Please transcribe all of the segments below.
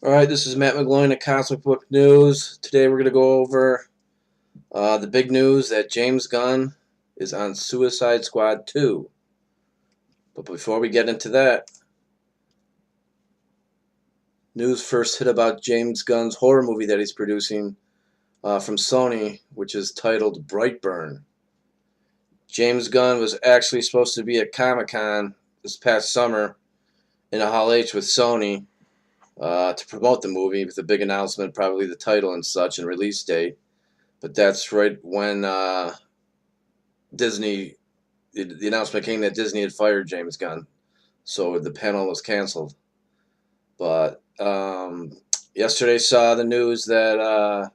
Alright, this is Matt McGloin at Comic Book News. Today we're going to go over the big news that James Gunn is on Suicide Squad 2. But before we get into that, news first hit about James Gunn's horror movie that he's producing from Sony, which is titled BrightBurn. James Gunn was actually supposed to be at Comic-Con this past summer in a Hall H with Sony to promote the movie with a big announcement, probably the title and such, and release date. But that's right when Disney, the announcement came that Disney had fired James Gunn, so the panel was canceled. But yesterday saw the news that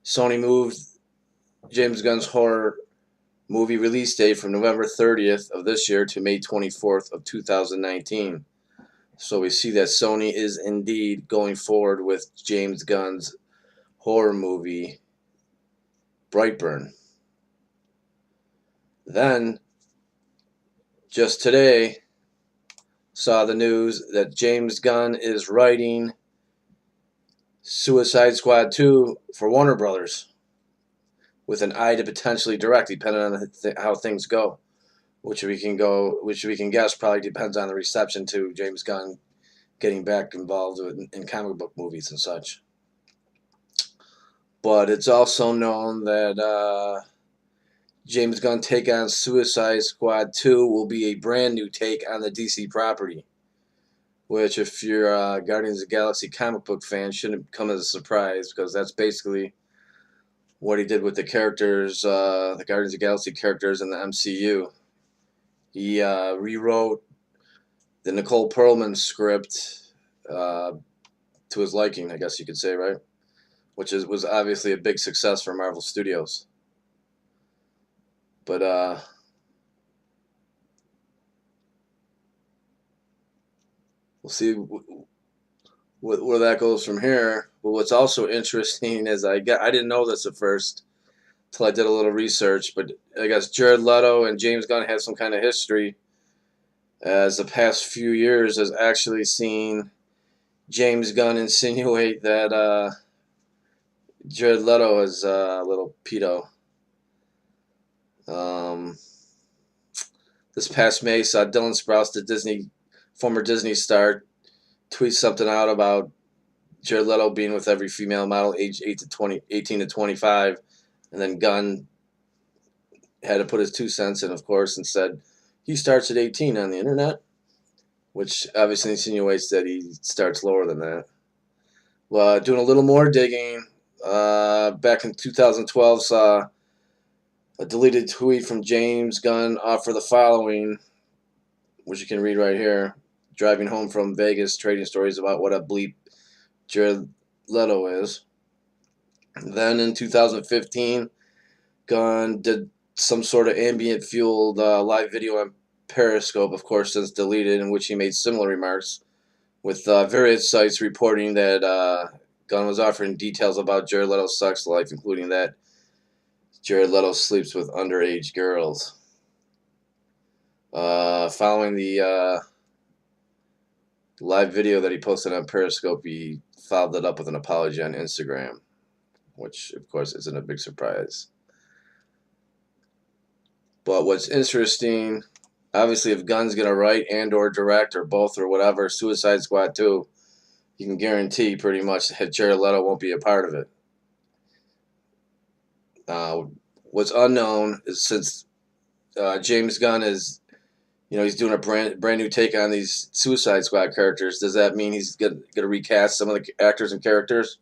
Sony moved James Gunn's horror movie release date from November 30th of this year to May 24th of 2019. So we see that Sony is indeed going forward with James Gunn's horror movie, BrightBurn. Then, just today, saw the news that James Gunn is writing Suicide Squad 2 for Warner Brothers, with an eye to potentially direct, depending on how things go. Which we can guess probably depends on the reception to James Gunn getting back involved in comic book movies and such. But it's also known that James Gunn take on Suicide Squad 2 will be a brand new take on the DC property, which if you're a Guardians of the Galaxy comic book fan shouldn't come as a surprise, because that's basically what he did with the characters, the Guardians of the Galaxy characters in the MCU. He rewrote the Nicole Perlman script to his liking, I guess you could say, right? Which was obviously a big success for Marvel Studios. But we'll see where that goes from here. But what's also interesting is I didn't know this at first until I did a little research. But I guess Jared Leto and James Gunn have some kind of history, as the past few years has actually seen James Gunn insinuate that Jared Leto is a little pedo. This past May saw Dylan Sprouse, the former Disney star, tweet something out about Jared Leto being with every female model aged 18 to 25, and then Gunn had to put his 2 cents in, of course, and said he starts at 18 on the internet, which obviously insinuates that he starts lower than that. Well, doing a little more digging, back in 2012 saw a deleted tweet from James Gunn offer the following, which you can read right here. Driving home from Vegas, trading stories about what a bleep Jared Leto is. Then in 2015, Gunn did some sort of ambient-fueled live video on Periscope, of course, since deleted, in which he made similar remarks, with various sites reporting that Gunn was offering details about Jared Leto's sex life, including that Jared Leto sleeps with underage girls. Following the live video that he posted on Periscope, he followed it up with an apology on Instagram, which, of course, isn't a big surprise. But what's interesting, obviously, if Gunn's going to write and or direct or both or whatever Suicide Squad 2, you can guarantee pretty much that Jared Leto won't be a part of it. What's unknown is, since James Gunn is, he's doing a brand new take on these Suicide Squad characters, does that mean he's going to recast some of the actors and characters?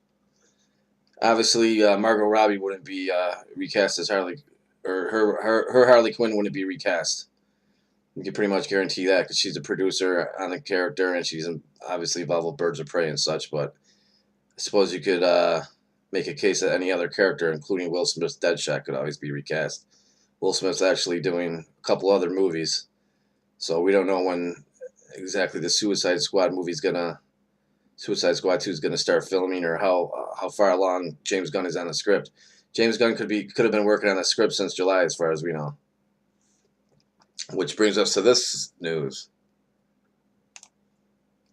Obviously, Margot Robbie wouldn't be recast as Harley, or her Harley Quinn wouldn't be recast. You can pretty much guarantee that, because she's a producer on the character, and she's obviously involved with Birds of Prey and such. But I suppose you could make a case that any other character, including Will Smith's Deadshot, could always be recast. Will Smith's actually doing a couple other movies, so we don't know when exactly the Suicide Squad 2 is gonna start filming, or how far along James Gunn is on the script. James Gunn could have been working on the script since July, as far as we know. Which brings us to this news.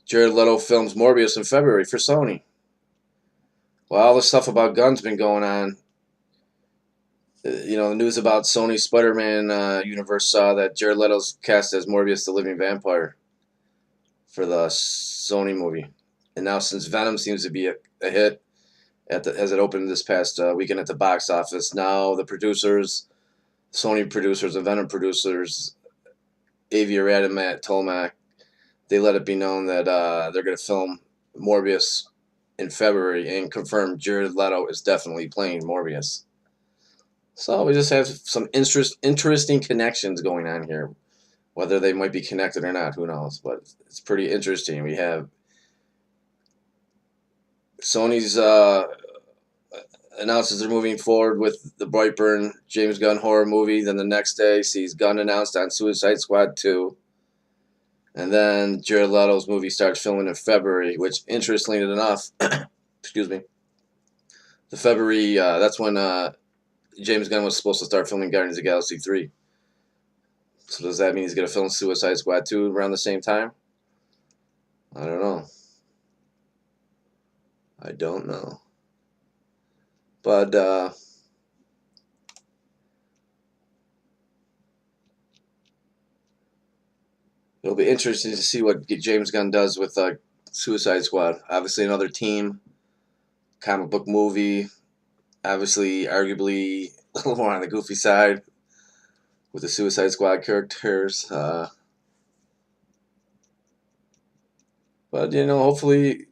Jared Leto films Morbius in February for Sony. Well, all the stuff about Gunn's been going on. The news about Sony Spider-Man universe saw that Jared Leto's cast as Morbius the Living Vampire for the Sony movie. And now, since Venom seems to be a hit as it opened this past weekend at the box office, now the producers, Sony producers and Venom producers, Avi Arad and Matt Tolmach, they let it be known that they're going to film Morbius in February and confirm Jared Leto is definitely playing Morbius. So we just have some interesting connections going on here. Whether they might be connected or not, who knows? But it's pretty interesting. We have Sony's announces they're moving forward with the BrightBurn James Gunn horror movie. Then the next day sees Gunn announced on Suicide Squad 2. And then Jared Leto's movie starts filming in February, which, interestingly enough, excuse me, the February, that's when James Gunn was supposed to start filming Guardians of the Galaxy 3. So does that mean he's going to film Suicide Squad 2 around the same time? I don't know. But it'll be interesting to see what James Gunn does with Suicide Squad. Obviously, another team, comic book movie. Obviously, arguably a little more on the goofy side with the Suicide Squad characters. But hopefully,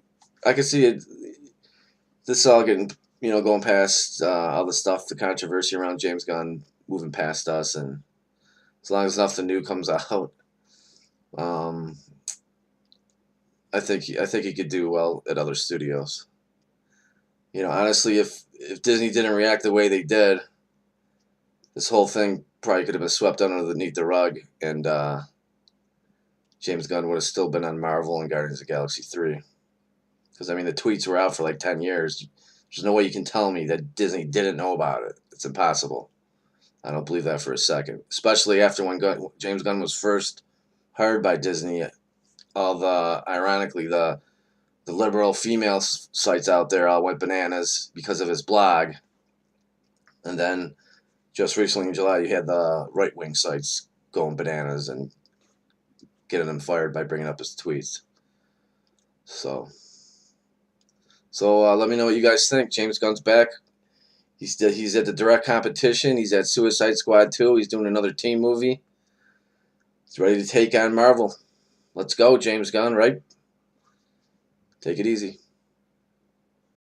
I can see it. This is all getting going past all the stuff, the controversy around James Gunn moving past us, and as long as nothing new comes out, um, I think he could do well at other studios. Honestly, if Disney didn't react the way they did, this whole thing probably could have been swept underneath the rug, and James Gunn would have still been on Marvel and Guardians of the Galaxy 3. Because, I mean, the tweets were out for like 10 years. There's no way you can tell me that Disney didn't know about it. It's impossible. I don't believe that for a second. Especially after when James Gunn was first hired by Disney. Ironically, the liberal female sites out there all went bananas because of his blog. And then just recently in July, you had the right-wing sites going bananas and getting him fired by bringing up his tweets. So let me know what you guys think. James Gunn's back. He's at the direct competition. He's at Suicide Squad 2. He's doing another team movie. He's ready to take on Marvel. Let's go, James Gunn, right? Take it easy.